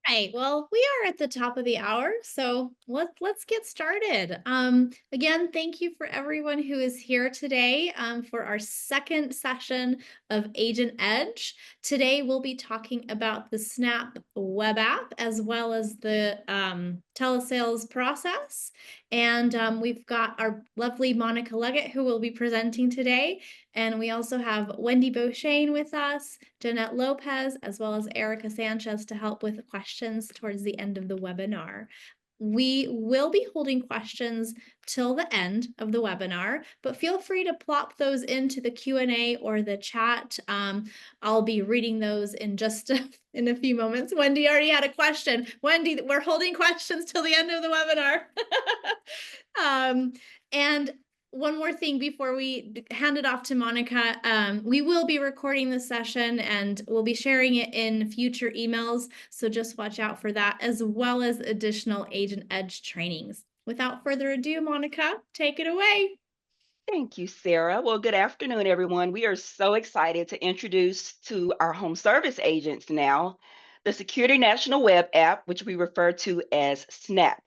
Right. Well, we are at the top of the hour, so let's get started. Again, thank you for everyone who is here today for our second session of Agent Edge. Today, we'll be talking about the Snap web app as well as the telesales process. And we've got our lovely Monica Leggett who will be presenting today. And we also have Wendy Beauchesne with us, Jeanette Lopez, as well as Erica Sanchez to help with questions towards the end of the webinar. We will be holding questions till the end of the webinar, but feel free to plop those into the Q&A or the chat. I'll be reading those in just in a few moments. Wendy already had a question. Wendy, we're holding questions till the end of the webinar. And one more thing before we hand it off to Monica, we will be recording this session and we'll be sharing it in future emails. So just watch out for that, as well as additional Agent Edge trainings. Without further ado, Monica, take it away. Thank you, Sarah. Well, good afternoon, everyone. We are so excited to introduce to our home service agents now the Security National Web app, which we refer to as SNAP.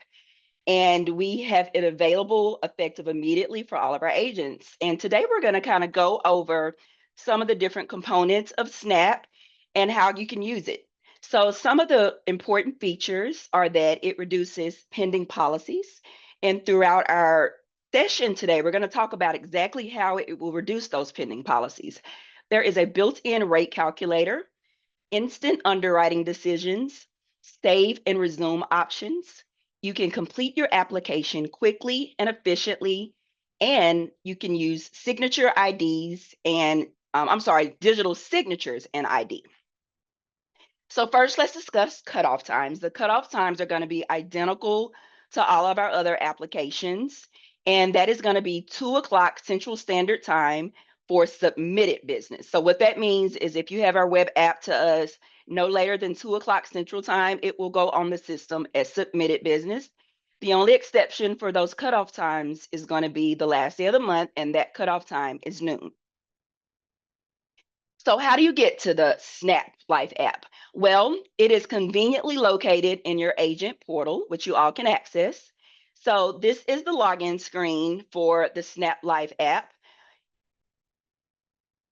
And we have it available effective immediately for all of our agents. And today we're going to kind of go over some of the different components of SNAP and how you can use it. So some of the important features are that it reduces pending policies. And throughout our session today, we're going to talk about exactly how it will reduce those pending policies. There is a built-in rate calculator, instant underwriting decisions, save and resume options. You can complete your application quickly and efficiently, and you can use signature IDs and digital signatures and ID. So first, let's discuss cutoff times. The cutoff times are going to be identical to all of our other applications, and that is going to be 2 o'clock Central Standard Time for submitted business. So what that means is if you have our web app to us no later than 2 o'clock Central Time, it will go on the system as submitted business. The only exception for those cutoff times is going to be the last day of the month, and that cutoff time is noon. So how do you get to the Snap Life app? Well, it is conveniently located in your agent portal, which you all can access. So this is the login screen for the Snap Life app.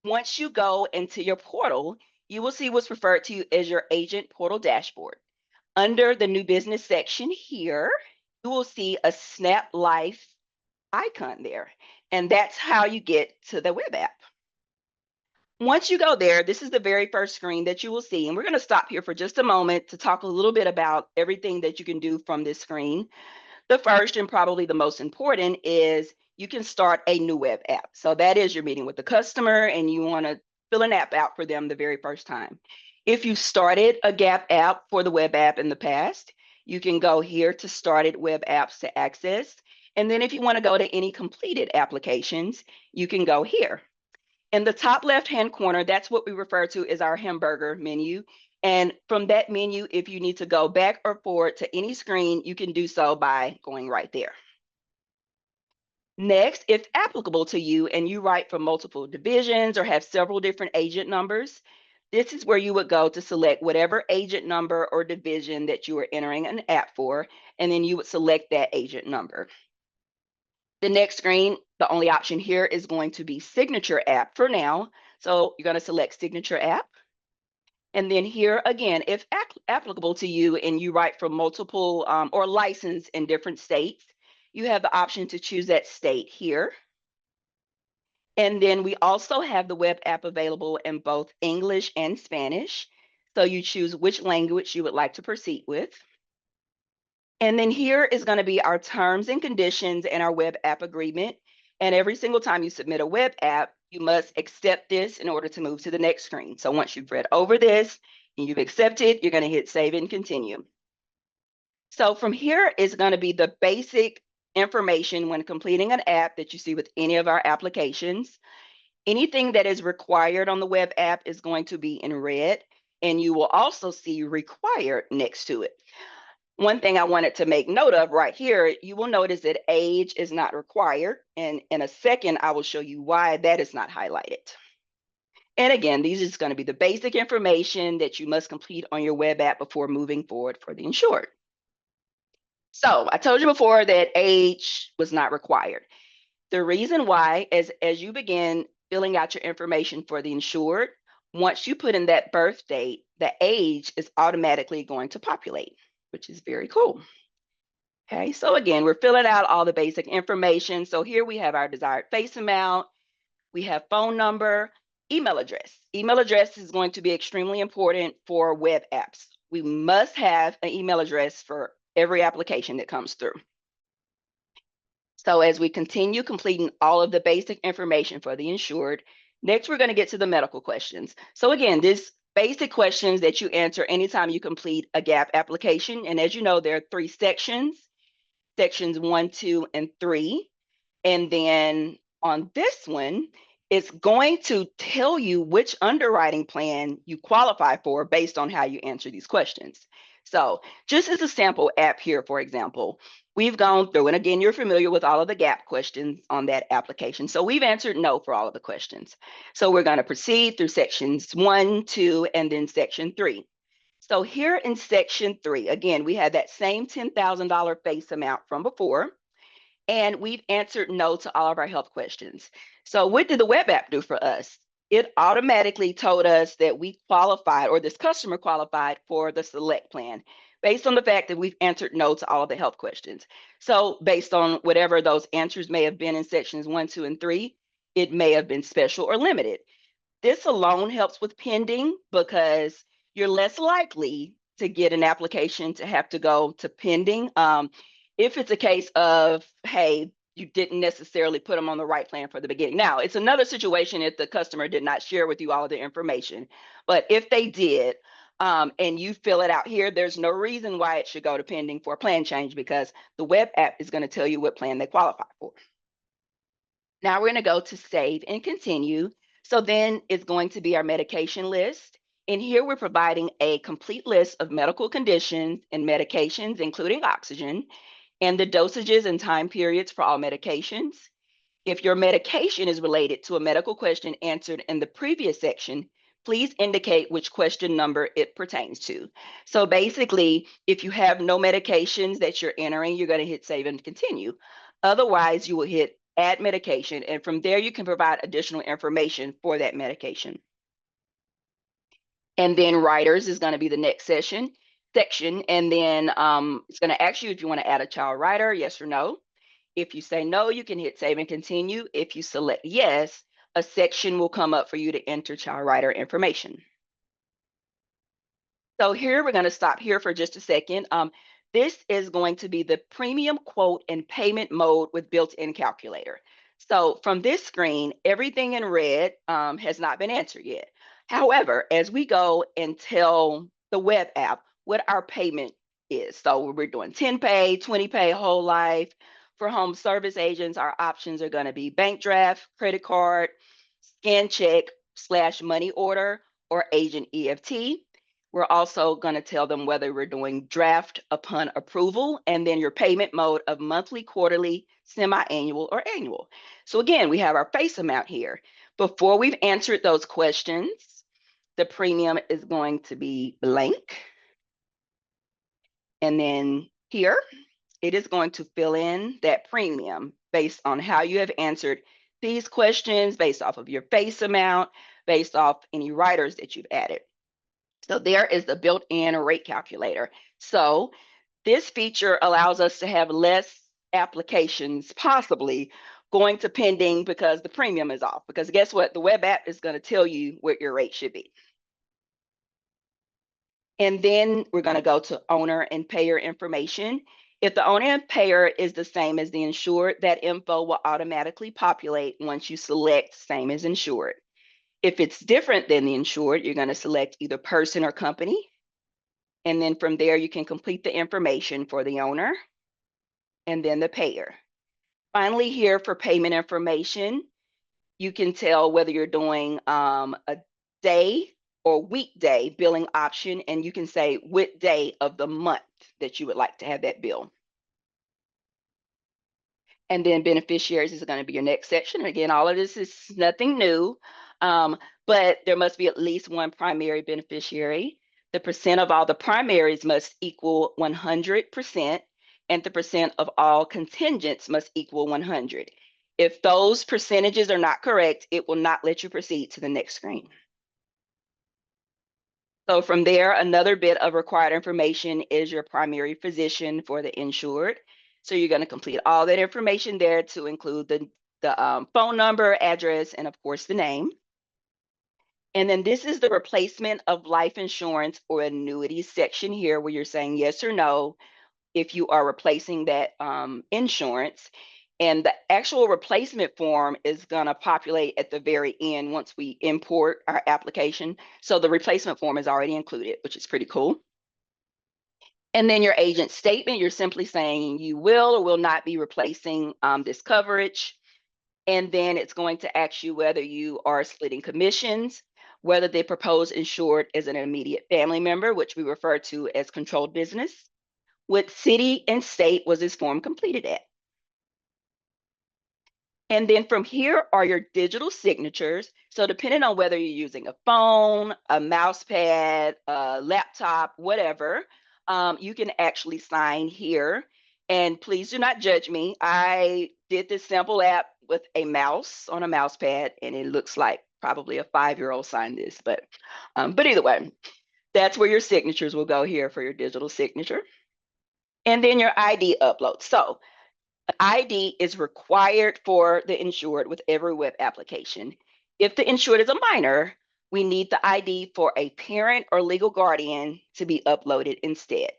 Once you go into your portal, you will see what's referred to as your agent portal dashboard. Under the new business section here, you will see a Snap Life icon there, and that's how you get to the web app. Once you go there, this is the very first screen that you will see. And we're going to stop here for just a moment to talk a little bit about everything that you can do from this screen. The first and probably the most important is you can start a new web app. So that is you're meeting with the customer and you want to fill an app out for them the very first time. If you started a Gap app for the web app in the past, you can go here to started web apps to access. And then if you want to go to any completed applications, you can go here. In the top left-hand corner, that's what we refer to as our hamburger menu. And from that menu, if you need to go back or forward to any screen, you can do so by going right there. Next, if applicable to you and you write for multiple divisions or have several different agent numbers, this is where you would go to select whatever agent number or division that you are entering an app for, and then you would select that agent number. The next screen, the only option here is going to be signature app for now. So you're going to select signature app. And then here again, if applicable to you and you write for multiple or license in different states, you have the option to choose that state here. And then we also have the web app available in both English and Spanish. So you choose which language you would like to proceed with. And then here is going to be our terms and conditions and our web app agreement. And every single time you submit a web app, you must accept this in order to move to the next screen. So once you've read over this and you've accepted, you're going to hit save and continue. So from here is going to be the basic information when completing an app that you see with any of our applications. Anything that is required on the web app is going to be in red, and you will also see required next to it. One thing I wanted to make note of right here, you will notice that age is not required. And in a second, I will show you why that is not highlighted. And again, these is going to be the basic information that you must complete on your web app before moving forward for the insured. So I told you before that age was not required. The reason why is as you begin filling out your information for the insured, once you put in that birth date, the age is automatically going to populate, which is very cool. Okay, so again, we're filling out all the basic information. So here we have our desired face amount, we have phone number, email address. Email address is going to be extremely important for web apps. We must have an email address for every application that comes through. So as we continue completing all of the basic information for the insured, next we're going to get to the medical questions. So again, this basic questions that you answer anytime you complete a GAP application. And as you know, there are 3 sections, sections 1, 2, and 3. And then on this one, it's going to tell you which underwriting plan you qualify for based on how you answer these questions. So just as a sample app here, for example, we've gone through, and again, you're familiar with all of the GAP questions on that application. So we've answered no for all of the questions. So we're going to proceed through sections 1, 2, and then section 3. So here in section 3, again, we had that same $10,000 face amount from before, and we've answered no to all of our health questions. So what did the web app do for us? It automatically told us that we qualified, or this customer qualified for the select plan based on the fact that we've answered no to all of the health questions. So based on whatever those answers may have been in sections 1, 2, and 3, it may have been special or limited. This alone helps with pending because you're less likely to get an application to have to go to pending. If it's a case of, hey, you didn't necessarily put them on the right plan for the beginning. Now, it's another situation if the customer did not share with you all of the information. But if they did, and you fill it out here, there's no reason why it should go to pending for a plan change because the web app is going to tell you what plan they qualify for. Now we're going to go to save and continue. So then it's going to be our medication list. And here we're providing a complete list of medical conditions and medications, including oxygen, and the dosages and time periods for all medications. If your medication is related to a medical question answered in the previous section, please indicate which question number it pertains to. So basically, if you have no medications that you're entering, you're going to hit save and continue. Otherwise, you will hit add medication, and from there you can provide additional information for that medication. And then writers is going to be the next section, and then it's going to ask you if you want to add a child writer, yes or no. If you say no, you can hit save and continue. If you select yes, a section will come up for you to enter child writer information. So here we're going to stop here for just a second. This is going to be the premium quote and payment mode with built-in calculator. So from this screen, everything in red has not been answered yet. However, as we go and tell the web app what our payment is, so we're doing 10 pay, 20 pay, whole life. For home service agents, our options are going to be bank draft, credit card, scan check / money order, or agent EFT. We're also going to tell them whether we're doing draft upon approval and then your payment mode of monthly, quarterly, semi-annual, or annual. So again, we have our face amount here. Before we've answered those questions, the premium is going to be blank. And then here, it is going to fill in that premium based on how you have answered these questions, based off of your face amount, based off any writers that you've added. So there is the built-in rate calculator. So this feature allows us to have less applications possibly going to pending because the premium is off. Because guess what? The web app is going to tell you what your rate should be. And then we're going to go to owner and payer information. If the owner and payer is the same as the insured, that info will automatically populate once you select same as insured. If it's different than the insured, you're going to select either person or company. And then from there, you can complete the information for the owner and then the payer. Finally, here for payment information, you can tell whether you're doing a day or weekday billing option, and you can say what day of the month that you would like to have that bill. And then beneficiaries is going to be your next section. Again, all of this is nothing new. But there must be at least one primary beneficiary. The percent of all the primaries must equal 100%, and the percent of all contingents must equal 100. If those percentages are not correct, it will not let you proceed to the next screen. So from there, another bit of required information is your primary physician for the insured. So you're going to complete all that information there to include the phone number, address, and of course the name. And then this is the replacement of life insurance or annuity section here where you're saying yes or no if you are replacing that insurance. And the actual replacement form is going to populate at the very end once we import our application. So the replacement form is already included, which is pretty cool. And then your agent statement, you're simply saying you will or will not be replacing this coverage. And then it's going to ask you whether you are splitting commissions, whether the proposed insured is an immediate family member, which we refer to as controlled business. What city and state was this form completed at? And then from here are your digital signatures. So depending on whether you're using a phone, a mouse pad, a laptop, whatever, you can actually sign here. And please do not judge me. I did this sample app with a mouse on a mouse pad, and it looks like probably a 5-year-old signed this. But either way, that's where your signatures will go here for your digital signature. And then your ID upload. So ID is required for the insured with every web application. If the insured is a minor, we need the ID for a parent or legal guardian to be uploaded instead.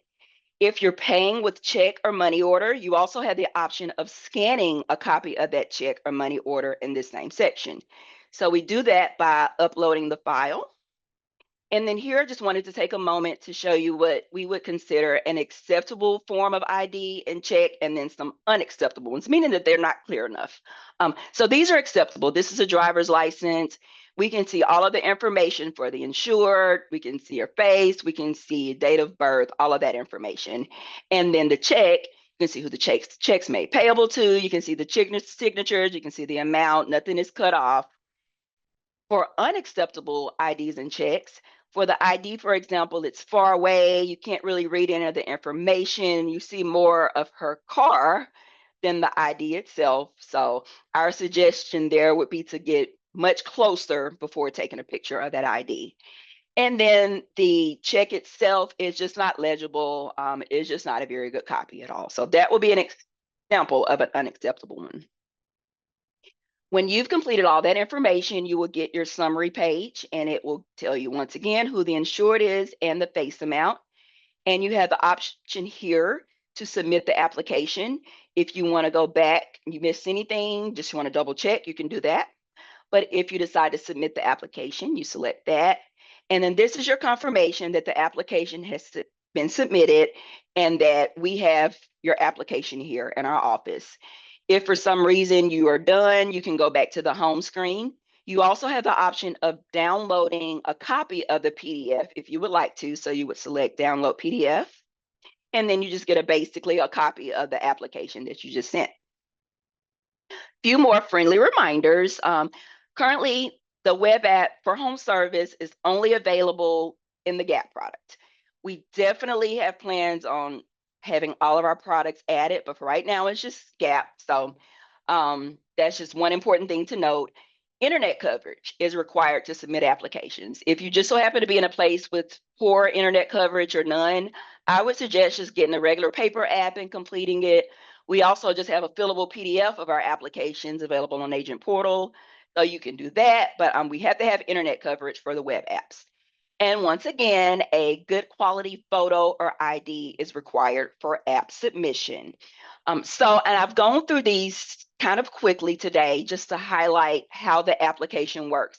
If you're paying with check or money order, you also have the option of scanning a copy of that check or money order in this same section. So we do that by uploading the file. And then here, I just wanted to take a moment to show you what we would consider an acceptable form of ID and check, and then some unacceptable ones, meaning that they're not clear enough. So these are acceptable. This is a driver's license. We can see all of the information for the insured. We can see your face. We can see date of birth, all of that information. And then the check, you can see who the check's made payable to. You can see the signatures. You can see the amount. Nothing is cut off. For unacceptable IDs and checks, for the ID, for example, it's far away, you can't really read any of the information, you see more of her car than the ID itself. So our suggestion there would be to get much closer before taking a picture of that ID. And then the check itself is just not legible. It's just not a very good copy at all. So that would be an example of an unacceptable one. When you've completed all that information, you will get your summary page, and it will tell you once again who the insured is and the face amount. And you have the option here to submit the application. If you want to go back, you missed anything, just want to double check, you can do that. But if you decide to submit the application, you select that. And then this is your confirmation that the application has been submitted and that we have your application here in our office. If for some reason you are done, you can go back to the home screen. You also have the option of downloading a copy of the PDF if you would like to. So you would select download PDF, and then you just get basically a copy of the application that you just sent. Few more friendly reminders. Currently, the web app for home service is only available in the GAP product. We definitely have plans on having all of our products added, but for right now, it's just GAP. So that's just one important thing to note. Internet coverage is required to submit applications. If you just so happen to be in a place with poor internet coverage or none, I would suggest just getting a regular paper app and completing it. We also just have a fillable PDF of our applications available on Agent Portal, so you can do that, but we have to have internet coverage for the web apps. And once again, a good quality photo or ID is required for app submission. And I've gone through these kind of quickly today just to highlight how the application works.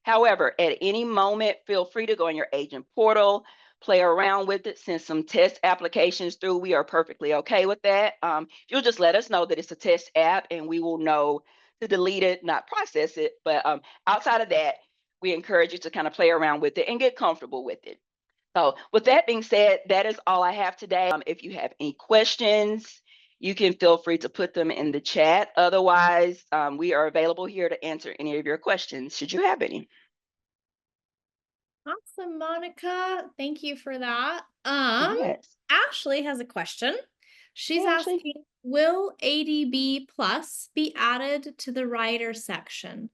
However, at any moment, feel free to go in your agent portal, play around with it, send some test applications through. We are perfectly okay with that. You'll just let us know that it's a test app and we will know to delete it, not process it. But outside of that, we encourage you to kind of play around with it and get comfortable with it. So with that being said, that is all I have today. If you have any questions, you can feel free to put them in the chat. Otherwise, we are available here to answer any of your questions, should you have any. Awesome, Monica. Thank you for that. Yes. Ashley has a question. She's Hey, Ashley. asking, will ADB Plus be added to the writer section?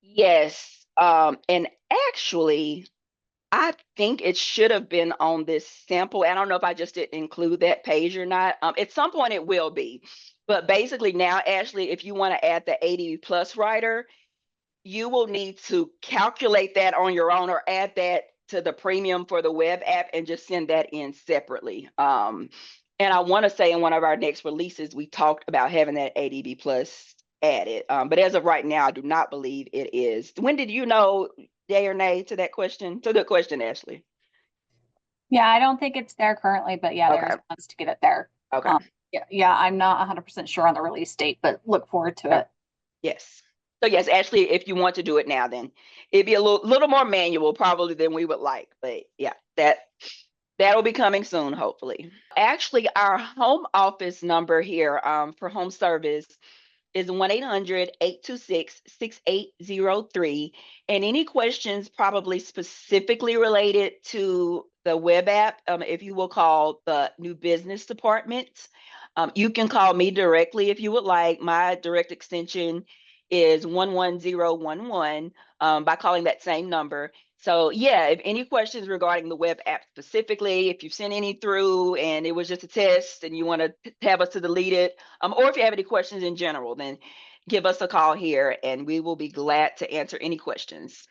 Yes. And actually, I think it should have been on this sample. I don't know if I just didn't include that page or not. At some point it will be. But basically now, Ashley, if you want to add the ADB Plus writer, you will need to calculate that on your own or add that to the premium for the web app and just send that in separately. And I want to say in one of our next releases, we talked about having that ADB Plus added. But as of right now, I do not believe it is. When did you know, yay or nay to that question? To the question, Ashley. Yeah, I don't think it's there currently, but yeah, there's Okay. plans to get it there. Okay. Yeah, I'm not 100% sure on the release date, but look forward to it. Yes. So yes, Ashley, if you want to do it now, then it'd be a little more manual probably than we would like. But yeah, that'll be coming soon, hopefully. Actually, our home office number here for home service is 1-800-826-6803. And any questions probably specifically related to the web app, if you will call the new business department, you can call me directly if you would like. My direct extension is 11011 by calling that same number. So yeah, if any questions regarding the web app specifically, if you've sent any through and it was just a test and you want to have us to delete it, or if you have any questions in general, then give us a call here and we will be glad to answer any questions.